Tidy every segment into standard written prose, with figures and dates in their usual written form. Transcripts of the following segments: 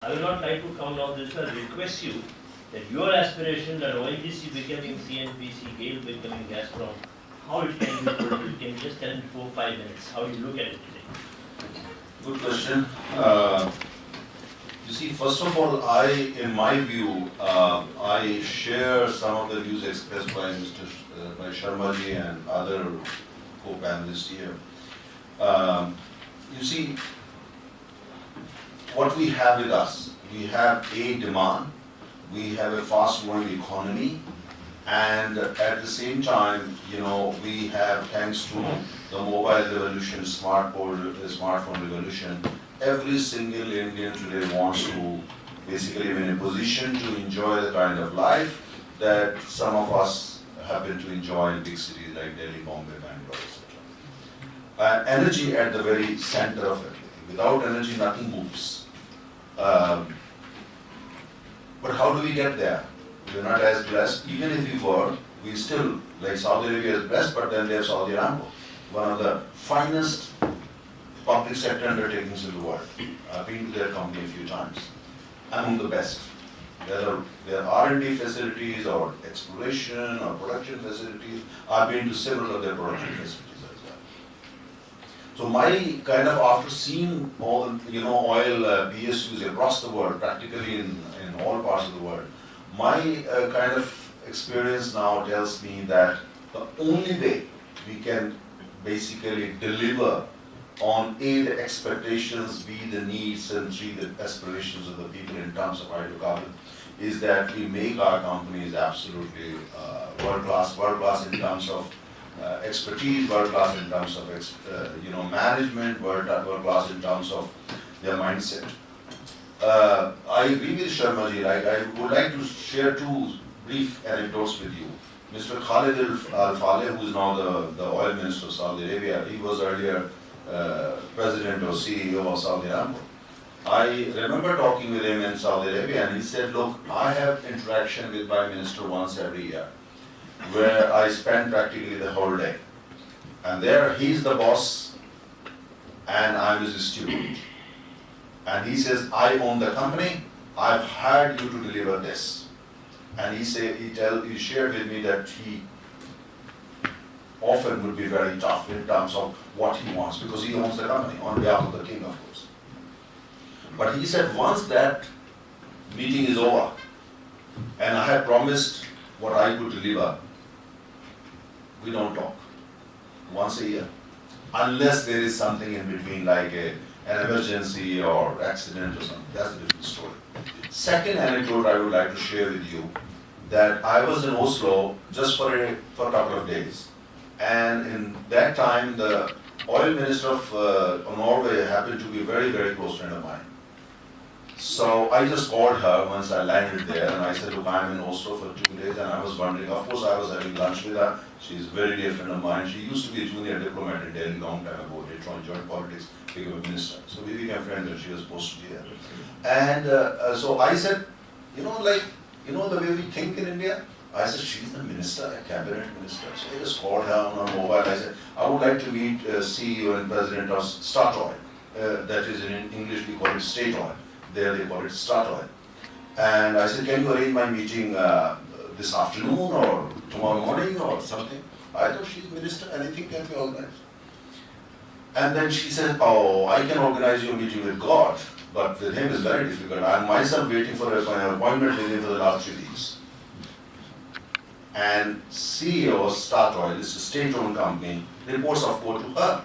I will not try to come now. This will request you that your aspiration that ONGC becoming CNPC, GAIL becoming Gazprom, how it can be fulfilled. Can you just tell in 4-5 minutes how you look at it today? Good question. You see, first of all, in my view, I share some of the views expressed by by Sharmaji and other co-panelists here. You see, what we have with us, we have a demand, we have a fast-growing economy, and at the same time, we have, thanks to the mobile revolution, smartphone revolution, every single Indian today wants to basically be in a position to enjoy the kind of life that some of us happen to enjoy in big cities like Delhi, Bombay, Bangalore, etc. Energy at the very center of everything. Without energy, nothing moves. But how do we get there? We're not as blessed. Even if we were, we still, like Saudi Arabia is blessed, but then they have Saudi Aramco, one of the finest public sector undertakings in the world. I've been to their company a few times. Among the best. Their R&D facilities or exploration or production facilities. I've been to several of their production facilities as well. So my kind of, after seeing all oil PSUs across the world, practically in all parts of the world, my kind of experience now tells me that the only way we can basically deliver on A, the expectations, B, the needs, and 3, the aspirations of the people in terms of hydrocarbon, is that we make our companies absolutely world-class in terms of expertise, world-class in terms of management, world-class in terms of their mindset. I agree with Sharmaji. I would like to share 2 brief anecdotes with you. Mr. Khalid Al-Faleh, who is now the oil minister of Saudi Arabia, he was earlier president or CEO of Saudi Aramco. I remember talking with him in Saudi Arabia, and he said, look, I have interaction with my minister once every year, where I spend practically the whole day. And there, he's the boss, and I'm his student. And he says, I own the company, I've hired you to deliver this. And he shared with me that he often would be very tough in terms of what he wants, because he owns the company on behalf of the king, of course. But he said, once that meeting is over, and I had promised what I could deliver, we don't talk once a year, unless there is something in between, like an emergency or accident or something. That's a different story. Second anecdote I would like to share with you, that I was in Oslo just for a couple of days, and in that time the oil minister of Norway happened to be a very, very close friend of mine. So I just called her once I landed there, and I said, look, I'm in Oslo for 2 days, and I was wondering, of course I was having lunch with her. She's a very dear friend of mine. She used to be a junior diplomat in Delhi long time ago. They joined politics, became a minister. So we became friends when she was posted here. And so I said, the way we think in India? I said, she's the minister, a cabinet minister. So I just called her on her mobile. I said, I would like to meet CEO and president of Statoil. That is, in English we call it State Oil. There they call it Statoil. And I said, can you arrange my meeting this afternoon or tomorrow morning or something? I thought she's minister, anything can be organized. And then she said, oh, I can organize your meeting with God, but with him it's very difficult. I'm myself waiting for an appointment with him for the last 3 weeks. And CEO of Statoil, this is a state-owned company, reports of course to her.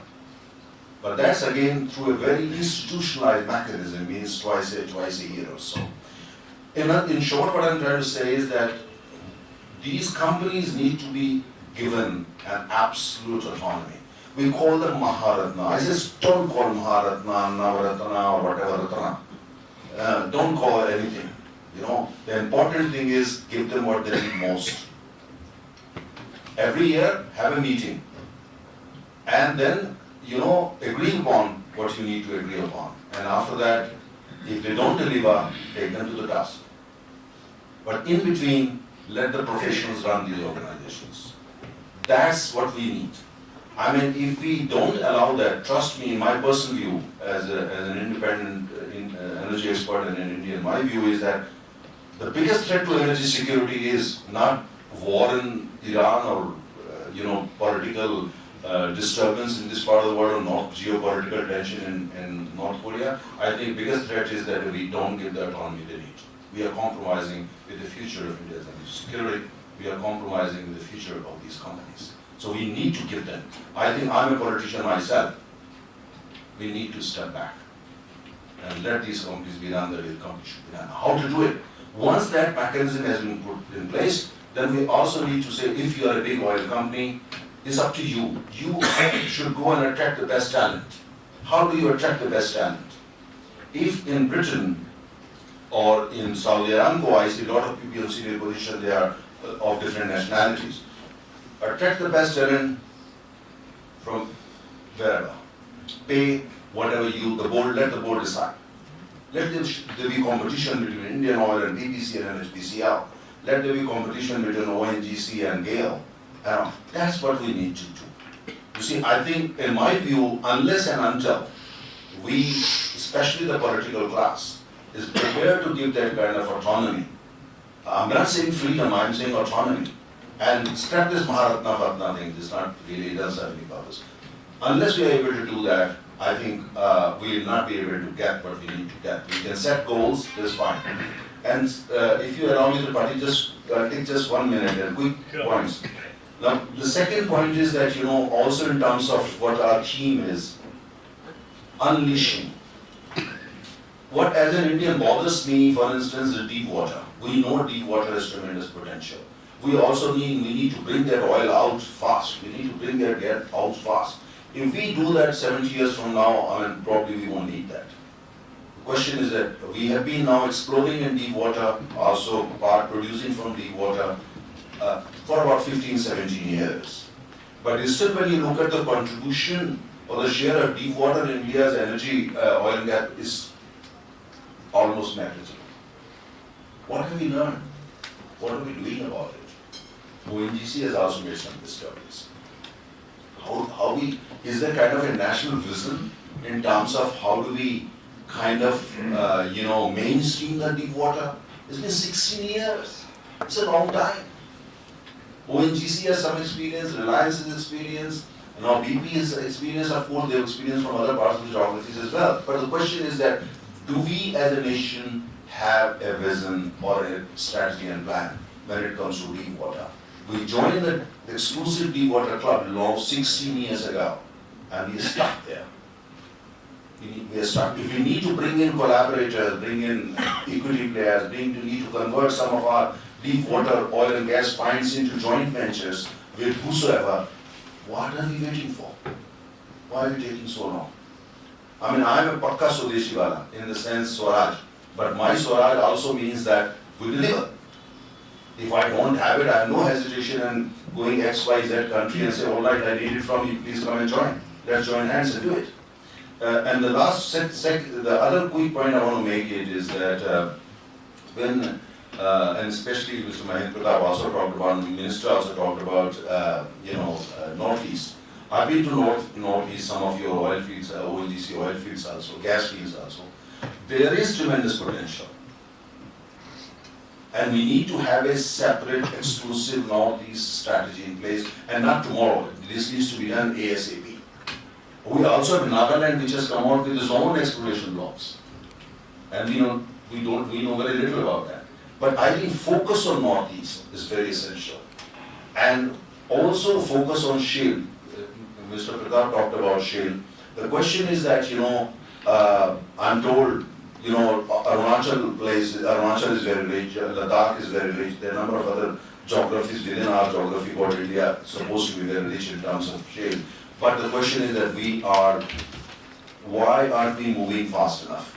But that's again through a very institutionalized mechanism, means twice a year or so. In short, what I'm trying to say is that these companies need to be given an absolute autonomy. We call them Maharatna. I just don't call them Maharatna, Navaratna, or whatever Ratna. Don't call it anything. The important thing is give them what they need most. Every year, have a meeting. And then agree upon what you need to agree upon. And after that, if they don't deliver, take them to the task. But in between, let the professionals run these organizations. That's what we need. I mean, if we don't allow that, trust me, in my personal view, as an independent energy expert and an Indian, my view is that the biggest threat to energy security is not war in Iran or political disturbance in this part of the world, or not geopolitical tension in North Korea. I think biggest threat is that we don't give the autonomy they need. We are compromising with the future of India's energy security. We are compromising with the future of these companies. So we need to give them. I think I'm a politician myself. We need to step back and let these companies be run the way the companies should be run. How to do it? Once that mechanism has been put in place, then we also need to say, if you are a big oil company, it's up to you. You should go and attract the best talent. How do you attract the best talent? If in Britain or in Saudi Aramco, I see a lot of people in senior position, they are of different nationalities. Attract the best talent from wherever. Pay whatever the board, let the board decide. Let there be competition between Indian Oil and BBC and NHPCL. Let there be competition between ONGC and GAIL. That's what we need to do. You see, I think, in my view, unless and until we, especially the political class, is prepared to give that kind of autonomy. I'm not saying freedom, I'm saying autonomy. And scrap this Maharatna Vatna thing, this not really does have any purpose. Unless we are able to do that, I think we will not be able to get what we need to get. We can set goals, that's fine. And if you allow me to take just 1 minute and quick points. Now, the second point is that, also in terms of what our theme is, unleashing. What as an Indian bothers me, for instance, is deep water. We know deep water has tremendous potential. We also need to bring that oil out fast. We need to bring that gas out fast. If we do that 70 years from now, probably we won't need that. The question is that we have been now exploring in deep water, also producing from deep water, for about 15, 17 years. But still, when you look at the contribution or the share of deep water in India's energy, oil and gas is almost negligible. What have we learned? What are we doing about it? ONGC has also made some discoveries. Is there kind of a national vision in terms of how do we kind of, mainstream the deep water? It's been 16 years. It's a long time. ONGC has some experience, Reliance has experience, now BP has experience, of course they have experience from other parts of the geographies as well. But the question is that, do we as a nation have a vision or a strategy and plan when it comes to deep water? We joined the exclusive deep water club now 16 years ago, and we are stuck there. We are stuck. If we need to bring in collaborators, bring in equity players, need to convert some of our deep water oil and gas finds into joint ventures with whosoever, what are we waiting for? Why are we taking so long? I am a pakka Swadeshi wala, in the sense Swaraj, but my Swaraj also means that we deliver. If I don't have it, I have no hesitation in going X, Y, Z country and say, all right, I need it from you, please come and join. Let's join hands and do it. And the the other quick point I want to make is that when, and especially Mr. Mahendra Pratap also talked about, the Minister also talked about, Northeast. I've been to Northeast, some of your oil fields, ONGC oil fields also, gas fields also. There is tremendous potential. And we need to have a separate, exclusive Northeast strategy in place, and not tomorrow. This needs to be done ASAP. We also have Nagaland, which has come out with its own exploration blocks. And we know very little about that. But I think focus on Northeast is very essential. And also focus on shale. Mr. Pratap talked about shale. The question is that, I'm told, Arunachal is very rich, Ladakh is very rich, there are a number of other geographies within our geography called India supposed to be very rich in terms of shale. But the question is that why aren't we moving fast enough?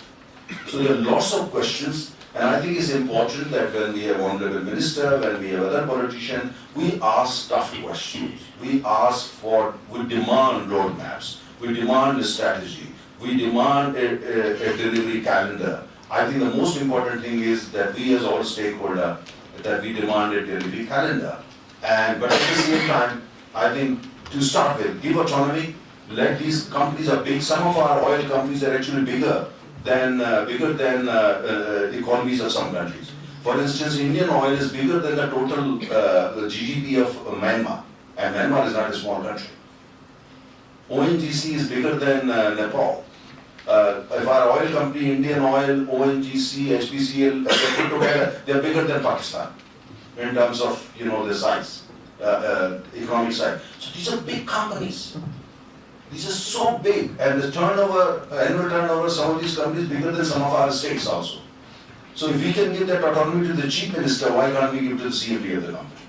So there are lots of questions, and I think it's important that when we have honorable minister, when we have other politicians, we ask tough questions. We demand roadmaps, we demand a strategy, we demand a delivery calendar. I think the most important thing is that we as all stakeholders, that we demand a delivery calendar. But at the same time, I think to start with, give autonomy, let these companies are big, some of our oil companies are actually bigger than economies of some countries. For instance, Indian oil is bigger than the total GDP of Myanmar, and Myanmar is not a small country. ONGC is bigger than Nepal. If our oil company, Indian Oil, ONGC, HPCL, they put together, they are bigger than Pakistan in terms of the size, economic size. So these are big companies. These are so big, and the turnover, annual turnover, some of these companies bigger than some of our states also. So if we can give that autonomy to the chief minister, why can't we give it to the CMD of the company?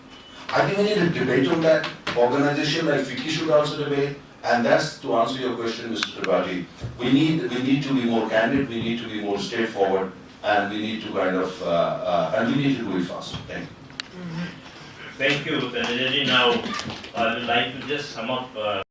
I think we need a debate on that. Organization like Ficci should also debate. And that's to answer your question, Mr. Tripathi. We need to be more candid, we need to be more straightforward, and we need to and we need to do it fast. Thank you. Thank you, Taneja ji. Now, I would like to just sum up